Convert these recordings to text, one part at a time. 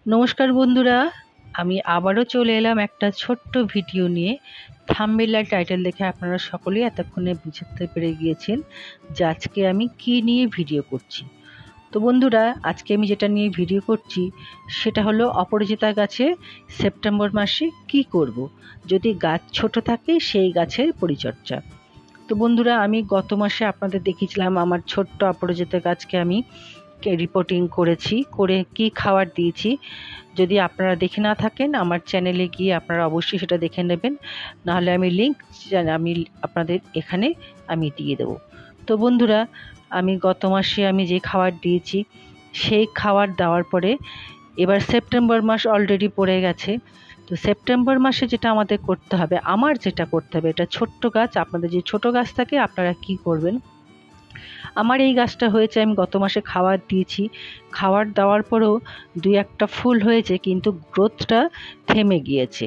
নমস্কার বন্ধুরা, আমি আবারও চলে এলাম একটা ছোট্ট ভিডিও নিয়ে। থাম্বনেল আর টাইটেল দেখে আপনারা সকলেই এতক্ষণে বুঝতে পেরে গিয়েছেন যে আজকে আমি কি নিয়ে ভিডিও করছি। তো বন্ধুরা, আজকে আমি যেটা নিয়ে ভিডিও করছি সেটা হলো অপরাজিতা গাছে সেপ্টেম্বর মাসে কি করব যদি গাছ ছোট থাকে সেই গাছের পরিচর্যা। তো বন্ধুরা, আমি গত মাসে আপনাদের দেখিয়েছিলাম আমার ছোট্ট অপরাজিতা গাছকে আমি রিপোর্টিং করেছি, করে কি খাবার দিয়েছি। যদি আপনারা দেখে না থাকেন আমার চ্যানেলে গিয়ে আপনারা অবশ্যই সেটা দেখে নেবেন, নাহলে আমি লিঙ্ক আমি আপনাদের এখানে আমি দিয়ে দেবো। তো বন্ধুরা, আমি গত মাসে আমি যে খাবার দিয়েছি সেই খাবার দেওয়ার পরে এবার সেপ্টেম্বর মাস অলরেডি পড়ে গেছে। তো সেপ্টেম্বর মাসে যেটা আমাদের করতে হবে, আমার যেটা করতে হবে, এটা ছোট্ট গাছ, আপনাদের যে ছোট গাছ থাকে আপনারা কি করবেন। আমার এই গাছটা হয়েছে, আমি গত মাসে খাবার দিয়েছি, খাবার দেওয়ার পরেও দুই একটা ফুল হয়েছে, কিন্তু গ্রোথটা থেমে গিয়েছে।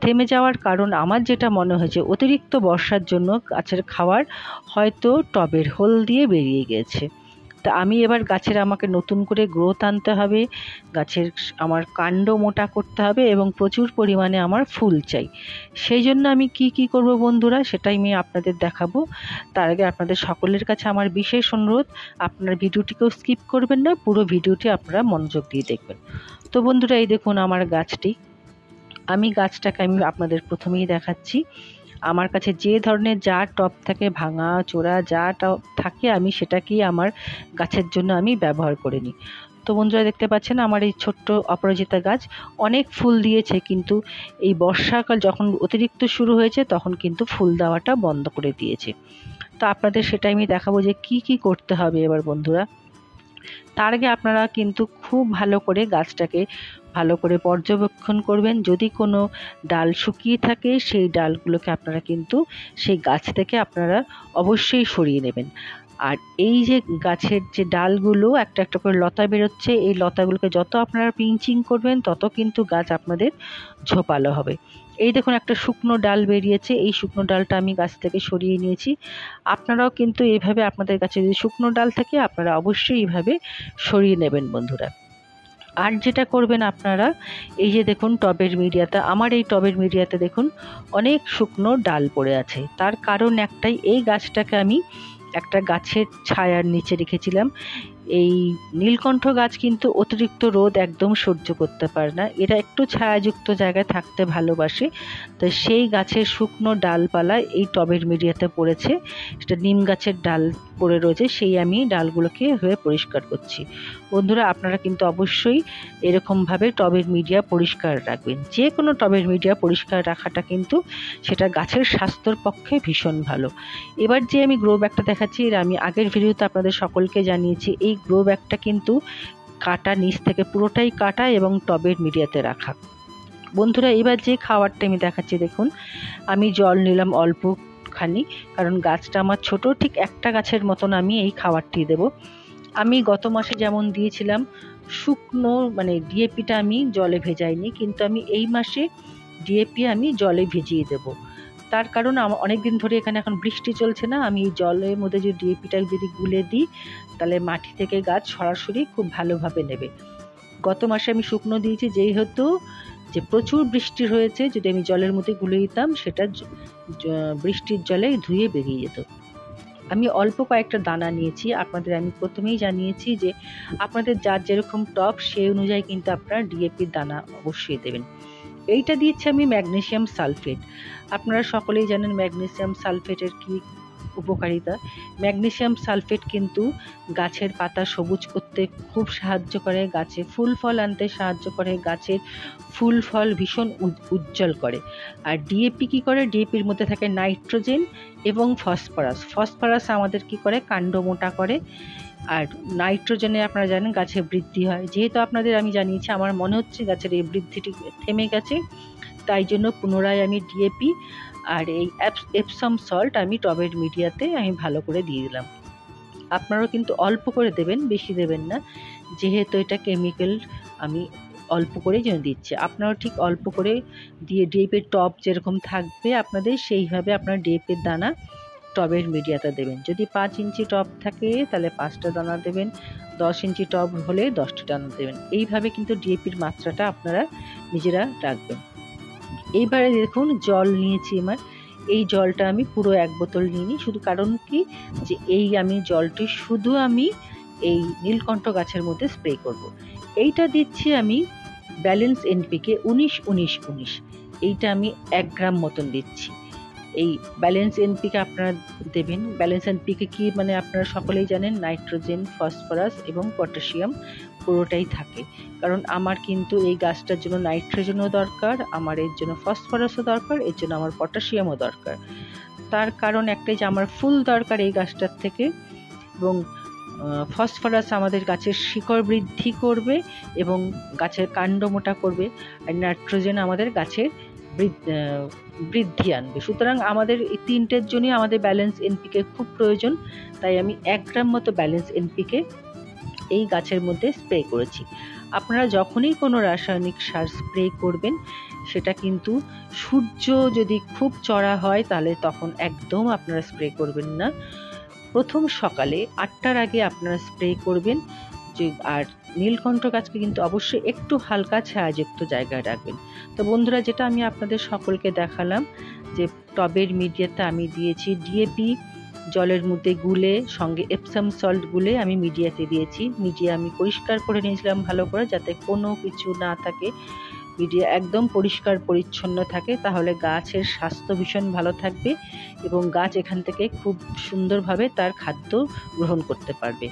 থেমে যাওয়ার কারণ আমার যেটা মনে হয়েছে অতিরিক্ত বর্ষার জন্য গাছের খাবার হয়তো টবের হোল দিয়ে বেরিয়ে গিয়েছে। তা আমি এবার গাছের আমাকে নতুন করে গ্রোথ আনতে হবে, গাছের আমার কাণ্ড মোটা করতে হবে এবং প্রচুর পরিমাণে আমার ফুল চাই। সেই জন্য আমি কি করব বন্ধুরা, সেটাই আমি আপনাদের দেখাবো। তার আগে আপনাদের সকলের কাছে আমার বিশেষ অনুরোধ, আপনার ভিডিওটিকেও স্কিপ করবেন না, পুরো ভিডিওটি আপনারা মনোযোগ দিয়ে দেখবেন। তো বন্ধুরা, এই দেখুন আমার গাছটি, আমি গাছটাকে আমি আপনাদের প্রথমেই দেখাচ্ছি। আমার কাছে যে ধরনের যা টব থাকে, ভাঙা চোরা যা টব থাকে, আমি সেটাকেই আমার গাছের জন্য আমি ব্যবহার করে নিই। তো বন্ধুরা, দেখতে পাচ্ছেন আমার এই ছোট্ট অপরাজিতা গাছ অনেক ফুল দিয়েছে, কিন্তু এই বর্ষাকাল যখন অতিরিক্ত শুরু হয়েছে তখন কিন্তু ফুল দেওয়াটা বন্ধ করে দিয়েছে। তো আপনাদের সেটা আমি দেখাবো যে কি করতে হবে এবার বন্ধুরা। তার আগে আপনারা কিন্তু খুব ভালো করে গাছটাকে ভালো করে পর্যবেক্ষণ করবেন। যদি কোনো ডাল শুকিয়ে থাকে সেই ডালগুলোকে আপনারা কিন্তু সেই গাছ থেকে আপনারা অবশ্যই সরিয়ে নেবেন। আর এই যে গাছের যে ডালগুলো একটা একটা করে লতা বেরোচ্ছে, এই লতাগুলোকে যত আপনারা পিঞ্চিং করবেন তত কিন্তু গাছ আপনাদের ঝোপালো হবে। এই দেখুন একটা শুকনো ডাল বেরিয়েছে, এই শুকনো ডালটা আমি গাছ থেকে সরিয়ে নিয়েছি। আপনারাও কিন্তু এইভাবে আপনাদের কাছে যদি শুকনো ডাল থাকে আপনারা অবশ্যই এইভাবে সরিয়ে নেবেন বন্ধুরা। আর যেটা করবেন আপনারা, এই যে দেখুন টবের মিডিয়াতে, আমার এই টবের মিডিয়াতে দেখুন অনেক শুকনো ডাল পড়ে আছে। তার কারণ একটাই, এই গাছটাকে আমি একটা গাছের ছায়ার নিচে রেখেছিলাম। এই নীলকণ্ঠ গাছ কিন্তু অতিরিক্ত রোদ একদম সহ্য করতে পারে না, এরা একটু ছায়াযুক্ত জায়গায় থাকতে ভালোবাসে। তো সেই গাছের শুকনো ডালপালা এই টবের মিডিয়াতে পড়েছে, সেটা নিম গাছের ডাল পড়ে রয়েছে, সেই আমি ডালগুলোকে হয়ে পরিষ্কার করছি। বন্ধুরা, আপনারা কিন্তু অবশ্যই এরকমভাবে টবের মিডিয়া পরিষ্কার রাখবেন। যে কোনো টবের মিডিয়া পরিষ্কার রাখাটা কিন্তু সেটা গাছের স্বাস্থ্যের পক্ষে ভীষণ ভালো। এবার যে আমি গ্রো ব্যাগটা দেখাচ্ছি, এর আমি আগের ভিডিওতে আপনাদের সকলকে জানিয়েছি, এই গ্রো ব্যাগটা কিন্তু কাটা, নিচ থেকে পুরোটাই কাটা এবং টবের মিডিয়াতে রাখা। বন্ধুরা, এবার যে খাবারটা আমি দেখাচ্ছি দেখুন, আমি জল নিলাম অল্পখানি, কারণ গাছটা আমার ছোট, ঠিক একটা গাছের মতন আমি এই খাবারটি দেব। আমি গত মাসে যেমন দিয়েছিলাম শুকনো, মানে ডিএপিটা আমি জলে ভেজাইনি, কিন্তু আমি এই মাসে ডিএপি আমি জলে ভিজিয়ে দেব। তার কারণ আমার অনেক দিন ধরে এখানে এখন বৃষ্টি চলছে না, আমি এই জলের মধ্যে যদি ডিএপিটা যদি গুলে দিই তাহলে মাটি থেকে গাছ সরাসরি খুব ভালোভাবে নেবে। গত মাসে আমি শুকনো দিয়েছি, যেহেতু যে প্রচুর বৃষ্টি হয়েছে, যদি আমি জলের মধ্যে গুলে দিতাম সেটা বৃষ্টির জলে ধুয়ে বেরিয়ে যেত। আমি অল্প কয়েকটা দানা নিয়েছি, আপনাদের আমি প্রথমেই জানিয়েছি যে আপনাদের যার যেরকম টব সেই অনুযায়ী কিন্তু আপনারা ডিএপির দানা অবশ্যই দেবেন। এইটা দিচ্ছি আমি ম্যাগনেসিয়াম সালফেট। আপনারা সকলেই জানেন ম্যাগনেসিয়াম সালফেটের কি উপকারিতা। ম্যাগনেসিয়াম সালফেট কিন্তু গাছের পাতা সবুজ করতে খুব সাহায্য করে, গাছে ফুল ফল আনতে সাহায্য করে, গাছের ফুল ফল ভীষণ উজ্জ্বল করে। আর ডিএপি কী করে, ডিএপির মধ্যে থাকে নাইট্রোজেন এবং ফসফরাস। ফসফরাস আমাদের কি করে, কাণ্ড মোটা করে, আর নাইট্রোজেনে আপনারা জানেন গাছে বৃদ্ধি হয়। যেহেতু আপনাদের আমি জানিয়েছি আমার মনে হচ্ছে গাছের এই বৃদ্ধিটি থেমে গেছে, তাই জন্য পুনরায় আমি ডিএপি আর এই এপসম সল্ট আমি টবের মিডিয়াতে আমি ভালো করে দিয়ে দিলাম। আপনারাও কিন্তু অল্প করে দেবেন, বেশি দেবেন না, যেহেতু এটা কেমিক্যাল আমি অল্প করেই যেন দিচ্ছি। আপনারাও ঠিক অল্প করে দিয়ে ডিএপির টব যেরকম থাকবে আপনাদের সেইভাবে আপনার ডিএপির দানা টবের মিডিয়াটা দেবেন। যদি 5 ইঞ্চি টব থাকে তাহলে 5টা দানা দেবেন, 10 ইঞ্চি টব হলে 10টি দানা দেবেন। এইভাবে কিন্তু ডিএপির মাত্রাটা আপনারা নিজেরা রাখবেন। এইবারে দেখুন জল নিয়েছি আমার, এই জলটা আমি পুরো 1 বোতল নিইনি, শুধু কারণ কি যে এই আমি জলটি শুধু আমি এই নীলকণ্ঠ গাছের মধ্যে স্প্রে করব। এইটা দিচ্ছি আমি ব্যালেন্স এনপিকে 19-19-19, এইটা আমি 1 গ্রাম মতন দিচ্ছি। এই ব্যালেন্স এনপিকে আপনারা দেবেন। ব্যালেন্স এনপিকে কি মানে আপনারা সকলেই জানেন, নাইট্রোজেন, ফসফরাস এবং পটাশিয়াম পুরোটাই থাকে। কারণ আমার কিন্তু এই গাছটার জন্য নাইট্রোজেনও দরকার, আমার এর জন্য ফসফরাসও দরকার, এর জন্য আমার পটাশিয়ামও দরকার। তার কারণ একটাই যে আমার ফুল দরকার এই গাছটার থেকে, এবং ফসফরাস আমাদের গাছের শিকড় বৃদ্ধি করবে এবং গাছের কাণ্ড মোটা করবে, আর নাইট্রোজেন আমাদের গাছের বৃদ্ধি আনবে। সুতরাং আমাদের এই তিনটের জন্যই আমাদের ব্যালেন্স এনপিকে খুব প্রয়োজন। তাই আমি 1 গ্রাম মতো ব্যালেন্স এনপিকে এই গাছের মধ্যে স্প্রে করেছি। আপনারা যখনই কোনো রাসায়নিক সার স্প্রে করবেন, সেটা কিন্তু সূর্য যদি খুব চড়া হয় তাহলে তখন একদম আপনারা স্প্রে করবেন না। প্রথম সকালে 8টার আগে আপনারা স্প্রে করবেন। আর নীলকণ্ঠ গাছকে কিন্তু অবশ্যই একটু হালকা ছায়াযুক্ত জায়গায় রাখবেন। তো বন্ধুরা, যেটা আমি আপনাদের সকলকে দেখালাম যে টবের মিডিয়াতে আমি দিয়েছি ডিএপি জলের মধ্যে গুলে, সঙ্গে এপসাম সল্ট গুলে আমি মিডিয়াতে দিয়েছি। মিডিয়া আমি পরিষ্কার করে নিয়েছিলাম ভালো করে, যাতে কোনো কিছু না থাকে, মিডিয়া একদম পরিষ্কার পরিচ্ছন্ন থাকে, তাহলে গাছের স্বাস্থ্য ভীষণ ভালো থাকবে এবং গাছ এখান থেকে খুব সুন্দরভাবে তার খাদ্য গ্রহণ করতে পারবে।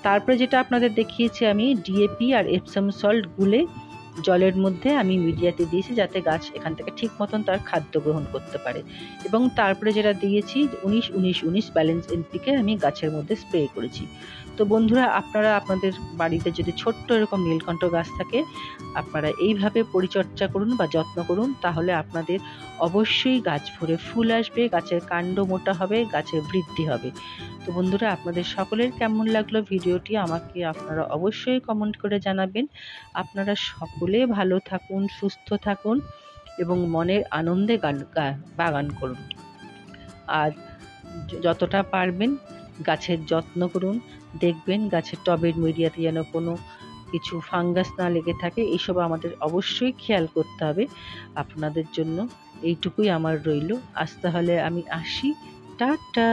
তারপরে যেটা আপনাদের দেখিয়েছি আমি ডিএপি আর এপসাম সল্ট গুলে জলের মধ্যে আমি মিডিয়াতে দিয়েছি, যাতে গাছ এখান থেকে ঠিক মতন তার খাদ্য গ্রহণ করতে পারে। এবং তারপরে যেটা দিয়েছি 19-19-19 ব্যালেন্স এনপিকে আমি গাছের মধ্যে স্প্রে করেছি। তো বন্ধুরা, আপনারা আপনাদের বাড়িতে যদি ছোট্ট এরকম নীলকণ্ঠ গাছ থাকে, আপনারা এইভাবে পরিচর্যা করুন বা যত্ন করুন, তাহলে আপনাদের অবশ্যই গাছ ভরে ফুল আসবে, গাছের কাণ্ড মোটা হবে, গাছের বৃদ্ধি হবে। তো বন্ধুরা, আপনাদের সকলের কেমন লাগলো ভিডিওটি আমাকে আপনারা অবশ্যই কমেন্ট করে জানাবেন। আপনারা সকলে ভালো থাকুন, সুস্থ থাকুন এবং মনের আনন্দে বাগান করুন। আর যতটা পারবেন গাছের যত্ন করুন। দেখবেন গাছের টবের মিডিয়াতে যেন কোনো কিছু ফাঙ্গাস না লেগে থাকে, এইসব আমাদের অবশ্যই খেয়াল করতে হবে। আপনাদের জন্য এইটুকুই আমার রইল। আজ তাহলে আমি আসি, টাটা।